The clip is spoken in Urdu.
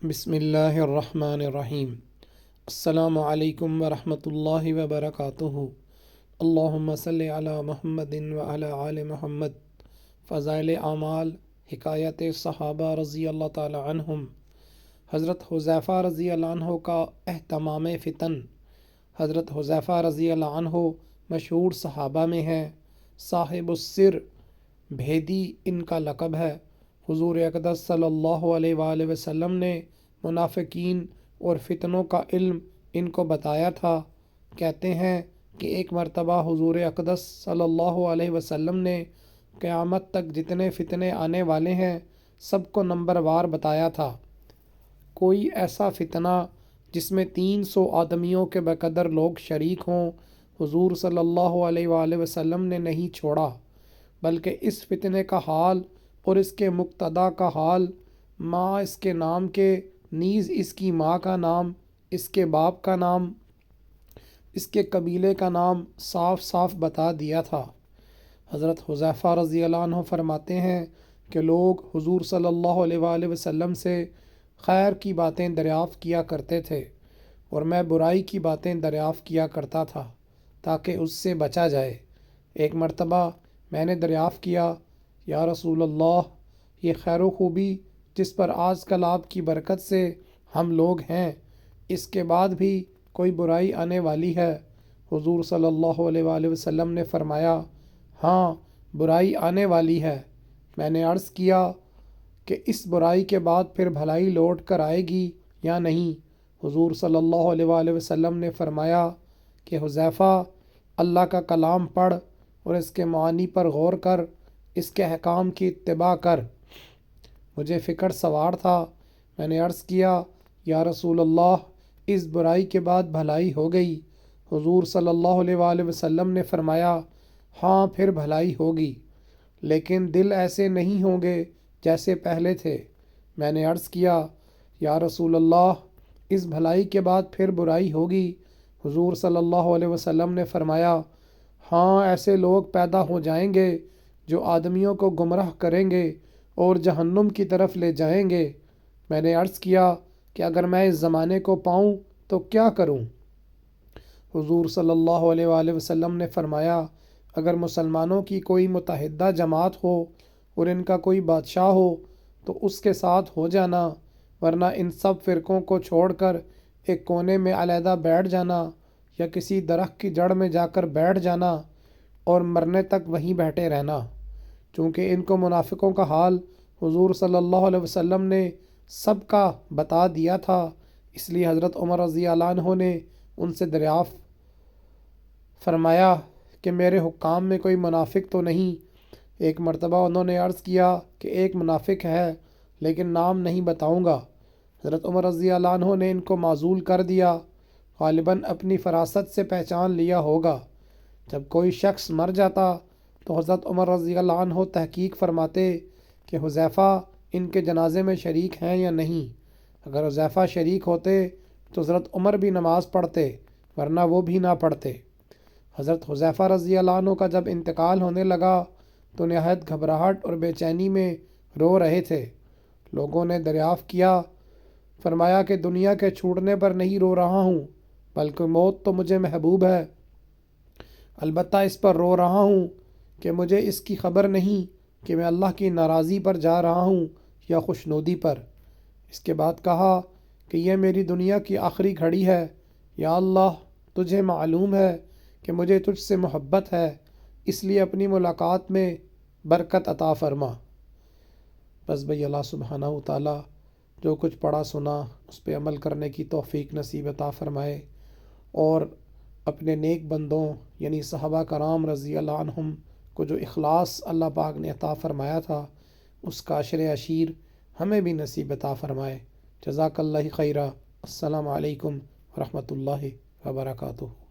بسم اللہ الرحمن الرحیم۔ السلام علیکم ورحمۃ اللہ وبرکاتہ۔ اللہم صلی علی محمد وعلی آل محمد۔ فضائل اعمال، حکایت صحابہ رضی اللہ تعالی عنہم۔ حضرت حذیفہ رضی اللہ عنہ کا اہتمام فتن۔ حضرت حذیفہ رضی اللہ عنہ مشہور صحابہ میں ہیں، صاحب السر، بھیدی ان کا لقب ہے۔ حضور اقدس صلی اللہ علیہ وآلہ وسلم نے منافقین اور فتنوں کا علم ان کو بتایا تھا۔ کہتے ہیں کہ ایک مرتبہ حضور اقدس صلی اللہ علیہ وسلم نے قیامت تک جتنے فتنے آنے والے ہیں سب کو نمبر وار بتایا تھا۔ کوئی ایسا فتنہ جس میں 300 آدمیوں کے بقدر لوگ شریک ہوں، حضور صلی اللہ علیہ وآلہ وسلم نے نہیں چھوڑا، بلکہ اس فتنے کا حال اور اس کے مقتدا کا حال، ماں اس کے نام کے، نیز اس کی ماں کا نام، اس کے باپ کا نام، اس کے قبیلے کا نام صاف صاف بتا دیا تھا۔ حضرت حذیفہ رضی اللہ عنہ فرماتے ہیں کہ لوگ حضور صلی اللہ علیہ وآلہ وسلم سے خیر کی باتیں دریافت کیا کرتے تھے اور میں برائی کی باتیں دریافت کیا کرتا تھا تاکہ اس سے بچا جائے۔ ایک مرتبہ میں نے دریافت کیا، یا رسول اللہ، یہ خیر و خوبی جس پر آج کل آپ کی برکت سے ہم لوگ ہیں، اس کے بعد بھی کوئی برائی آنے والی ہے؟ حضور صلی اللہ علیہ وآلہ وسلم نے فرمایا، ہاں، برائی آنے والی ہے۔ میں نے عرض کیا کہ اس برائی کے بعد پھر بھلائی لوٹ کر آئے گی یا نہیں؟ حضور صلی اللہ علیہ وآلہ وسلم نے فرمایا کہ حذیفہ، اللہ کا کلام پڑھ اور اس کے معانی پر غور کر، اس کے احکام کی اتباع کر۔ مجھے فکر سوار تھا۔ میں نے عرض کیا، یا رسول اللہ، اس برائی کے بعد بھلائی ہو گئی؟ حضور صلی اللہ علیہ وآلہ وسلم نے فرمایا، ہاں، پھر بھلائی ہوگی، لیکن دل ایسے نہیں ہوں گے جیسے پہلے تھے۔ میں نے عرض کیا، یا رسول اللہ، اس بھلائی کے بعد پھر برائی ہوگی؟ حضور صلی اللہ علیہ وسلم نے فرمایا، ہاں، ایسے لوگ پیدا ہو جائیں گے جو آدمیوں کو گمراہ کریں گے اور جہنم کی طرف لے جائیں گے۔ میں نے عرض کیا کہ اگر میں اس زمانے کو پاؤں تو کیا کروں؟ حضور صلی اللہ علیہ وآلہ وسلم نے فرمایا، اگر مسلمانوں کی کوئی متحدہ جماعت ہو اور ان کا کوئی بادشاہ ہو تو اس کے ساتھ ہو جانا، ورنہ ان سب فرقوں کو چھوڑ کر ایک کونے میں علیحدہ بیٹھ جانا یا کسی درخت کی جڑ میں جا کر بیٹھ جانا اور مرنے تک وہیں بیٹھے رہنا۔ چونکہ ان کو منافقوں کا حال حضور صلی اللہ علیہ وسلم نے سب کا بتا دیا تھا، اس لیے حضرت عمر رضی اللہ عنہ نے ان سے دریافت فرمایا کہ میرے حکام میں کوئی منافق تو نہیں؟ ایک مرتبہ انہوں نے عرض کیا کہ ایک منافق ہے، لیکن نام نہیں بتاؤں گا۔ حضرت عمر رضی اللہ عنہ نے ان کو معزول کر دیا، غالباً اپنی فراست سے پہچان لیا ہوگا۔ جب کوئی شخص مر جاتا تو حضرت عمر رضی اللہ عنہ تحقیق فرماتے کہ حذیفہ ان کے جنازے میں شریک ہیں یا نہیں۔ اگر حذیفہ شریک ہوتے تو حضرت عمر بھی نماز پڑھتے، ورنہ وہ بھی نہ پڑھتے۔ حضرت حذیفہ رضی اللہ عنہ کا جب انتقال ہونے لگا تو نہایت گھبراہٹ اور بے چینی میں رو رہے تھے۔ لوگوں نے دریافت کیا، فرمایا کہ دنیا کے چھوٹنے پر نہیں رو رہا ہوں، بلکہ موت تو مجھے محبوب ہے، البتہ اس پر رو رہا ہوں کہ مجھے اس کی خبر نہیں کہ میں اللہ کی ناراضی پر جا رہا ہوں یا خوشنودی پر۔ اس کے بعد کہا کہ یہ میری دنیا کی آخری گھڑی ہے، یا اللہ، تجھے معلوم ہے کہ مجھے تجھ سے محبت ہے، اس لیے اپنی ملاقات میں برکت عطا فرما۔ بس بھئی، اللہ سبحانہ و تعالیٰ جو کچھ پڑھا سنا اس پہ عمل کرنے کی توفیق نصیب عطا فرمائے، اور اپنے نیک بندوں یعنی صحابہ کرام رضی اللہ عنہم کو جو اخلاص اللہ پاک نے عطا فرمایا تھا اس کا عشر عشیر ہمیں بھی نصیب عطا فرمائے۔ جزاک اللہ خیرہ۔ السلام علیکم ورحمۃ اللہ وبرکاتہ۔